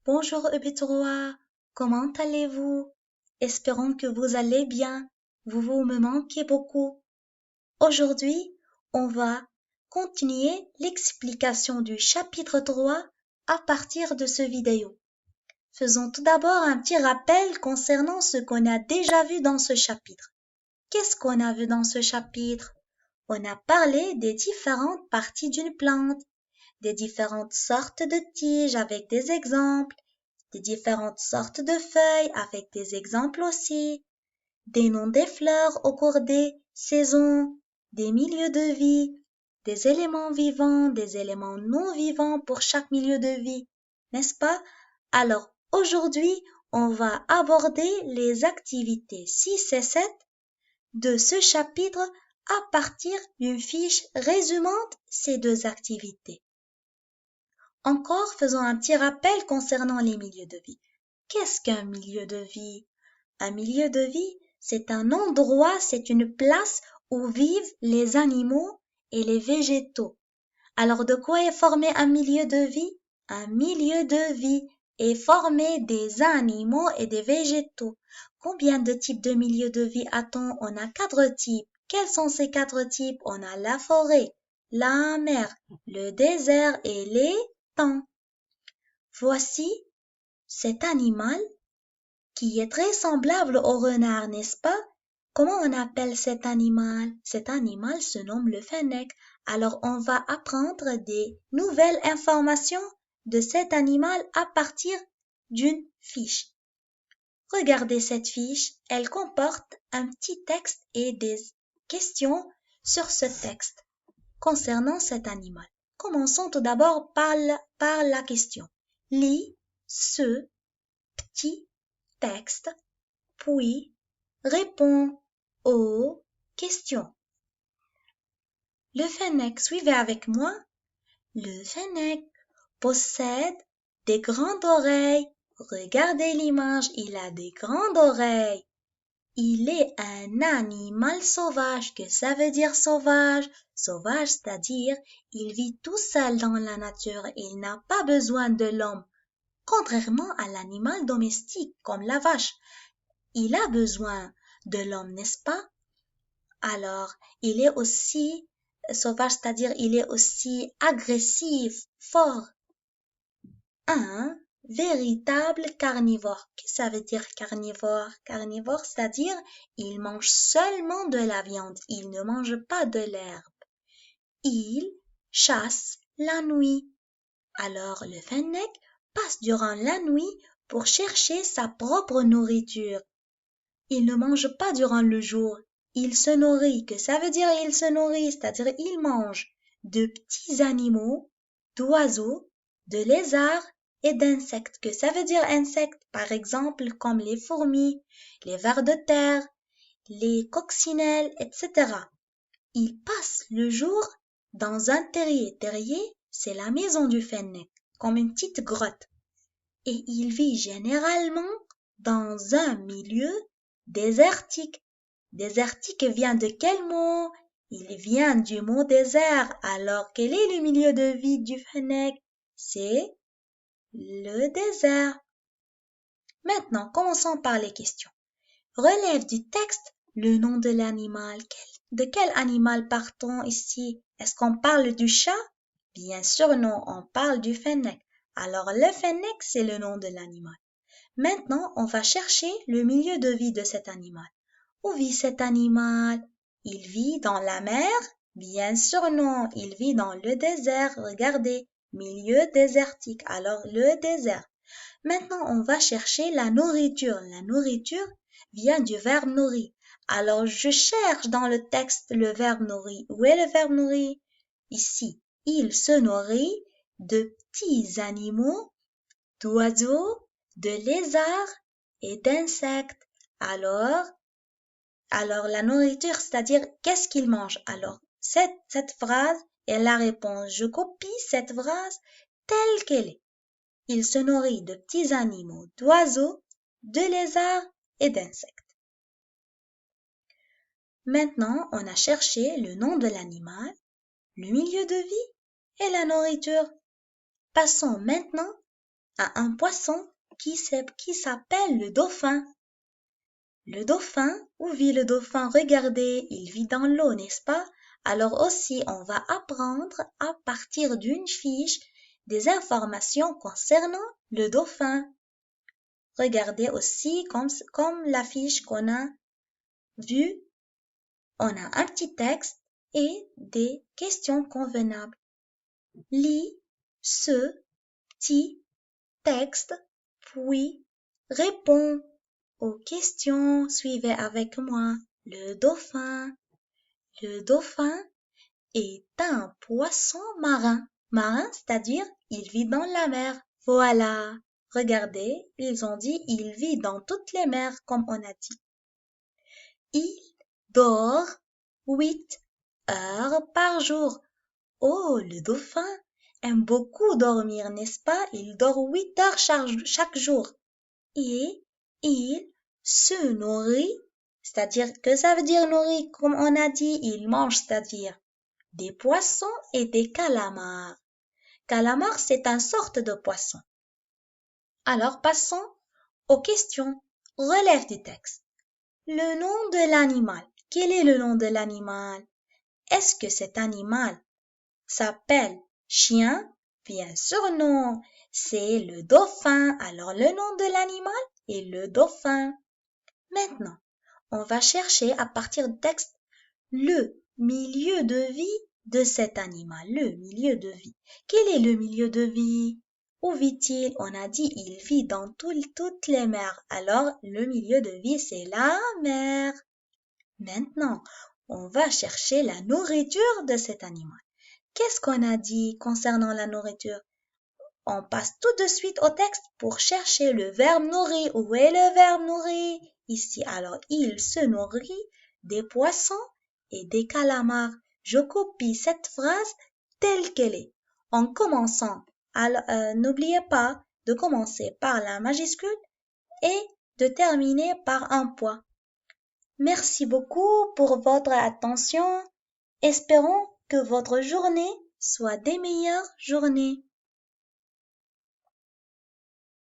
Bonjour EP3, comment allez-vous? Espérons que vous allez bien. Vous me manquez beaucoup. Aujourd'hui, on va continuer l'explication du chapitre 3 à partir de ce vidéo. Faisons tout d'abord un petit rappel concernant ce qu'on a déjà vu dans ce chapitre. Qu'est-ce qu'on a vu dans ce chapitre? On a parlé des différentes parties d'une plante, des différentes sortes de tiges avec des exemples, des différentes sortes de feuilles avec des exemples aussi, des noms des fleurs au cours des saisons, des milieux de vie, des éléments vivants, des éléments non vivants pour chaque milieu de vie, n'est-ce pas? Alors aujourd'hui, on va aborder les activités 6 et 7 de ce chapitre à partir d'une fiche résumant ces deux activités. Encore, faisons un petit rappel concernant les milieux de vie. Qu'est-ce qu'un milieu de vie? Un milieu de vie, c'est un endroit, c'est une place où vivent les animaux et les végétaux. Alors, de quoi est formé un milieu de vie? Un milieu de vie est formé des animaux et des végétaux. Combien de types de milieux de vie a-t-on? On a 4 types. Quels sont ces 4 types? On a la forêt, la mer, le désert et les temps. Voici cet animal qui est très semblable au renard, n'est-ce pas? Comment on appelle cet animal? Cet animal se nomme le fennec. Alors on va apprendre des nouvelles informations de cet animal à partir d'une fiche. Regardez cette fiche, elle comporte un petit texte et des questions sur ce texte concernant cet animal. Commençons tout d'abord par la question. Lis ce petit texte, puis réponds aux questions. Le fennec, suivez avec moi. Le fennec possède des grandes oreilles. Regardez l'image, il a des grandes oreilles. Il est un animal sauvage. Que ça veut dire sauvage? Sauvage, c'est-à-dire il vit tout seul dans la nature et il n'a pas besoin de l'homme. Contrairement à l'animal domestique comme la vache, il a besoin de l'homme, n'est-ce pas? Alors, il est aussi sauvage, c'est-à-dire il est aussi agressif, fort. Un véritable carnivore. Qu'est-ce que ça veut dire carnivore? Carnivore, c'est-à-dire il mange seulement de la viande, il ne mange pas de l'herbe. Il chasse la nuit. Alors le fennec passe durant la nuit pour chercher sa propre nourriture. Il ne mange pas durant le jour. Il se nourrit. Que ça veut dire il se nourrit? C'est-à-dire il mange de petits animaux, d'oiseaux, de lézards et d'insectes. Que ça veut dire insectes? Par exemple, comme les fourmis, les vers de terre, les coccinelles, etc. Il passe le jour dans un terrier. Terrier, c'est la maison du fennec, comme une petite grotte. Et il vit généralement dans un milieu désertique. Désertique vient de quel mot? Il vient du mot désert. Alors, quel est le milieu de vie du fennec? C'est le désert. Maintenant, commençons par les questions. Relève du texte le nom de l'animal. De quel animal parle-t-on ici? Est-ce qu'on parle du chat? Bien sûr, non, on parle du fennec. Alors, le fennec, c'est le nom de l'animal. Maintenant, on va chercher le milieu de vie de cet animal. Où vit cet animal? Il vit dans la mer? Bien sûr, non, il vit dans le désert. Regardez, milieu désertique. Alors, le désert. Maintenant, on va chercher la nourriture. La nourriture vient du verbe nourrir. Alors, je cherche dans le texte le verbe nourrir. Où est le verbe nourrir? Ici, il se nourrit de petits animaux, d'oiseaux, de lézards et d'insectes. Alors la nourriture, c'est-à-dire qu'est-ce qu'il mange? Alors, cette phrase est la réponse. Je copie cette phrase telle qu'elle est. Il se nourrit de petits animaux, d'oiseaux, de lézards et d'insectes. Maintenant, on a cherché le nom de l'animal, le milieu de vie et la nourriture. Passons maintenant à un poisson qui s'appelle le dauphin. Le dauphin, où vit le dauphin? Regardez, il vit dans l'eau, n'est-ce pas? Alors aussi, on va apprendre à partir d'une fiche des informations concernant le dauphin. Regardez aussi, comme la fiche qu'on a vue, on a un petit texte et des questions convenables. Lis ce petit texte, puis réponds aux questions. Suivez avec moi. Le dauphin. Le dauphin est un poisson marin. Marin, c'est-à-dire il vit dans la mer. Voilà. Regardez, ils ont dit il vit dans toutes les mers, comme on a dit. Il dort 8 heures par jour. Oh, le dauphin aime beaucoup dormir, n'est-ce pas? Il dort 8 heures chaque jour. Et il se nourrit, c'est-à-dire que ça veut dire nourrir, comme on a dit, il mange, c'est-à-dire des poissons et des calamars. Calamar, c'est une sorte de poisson. Alors, passons aux questions. Relève du texte. Le nom de l'animal. Quel est le nom de l'animal? Est-ce que cet animal s'appelle chien? Bien sûr non, c'est le dauphin. Alors le nom de l'animal est le dauphin. Maintenant, on va chercher à partir du texte le milieu de vie de cet animal. Le milieu de vie. Quel est le milieu de vie? Où vit-il? On a dit il vit dans toutes les mers. Alors le milieu de vie c'est la mer. Maintenant, on va chercher la nourriture de cet animal. Qu'est-ce qu'on a dit concernant la nourriture? On passe tout de suite au texte pour chercher le verbe nourrir. Où est le verbe nourrir? Ici, alors, il se nourrit des poissons et des calamars. Je copie cette phrase telle qu'elle est. En commençant, n'oubliez pas de commencer par la majuscule et de terminer par un point. Merci beaucoup pour votre attention. Espérons que votre journée soit des meilleures journées.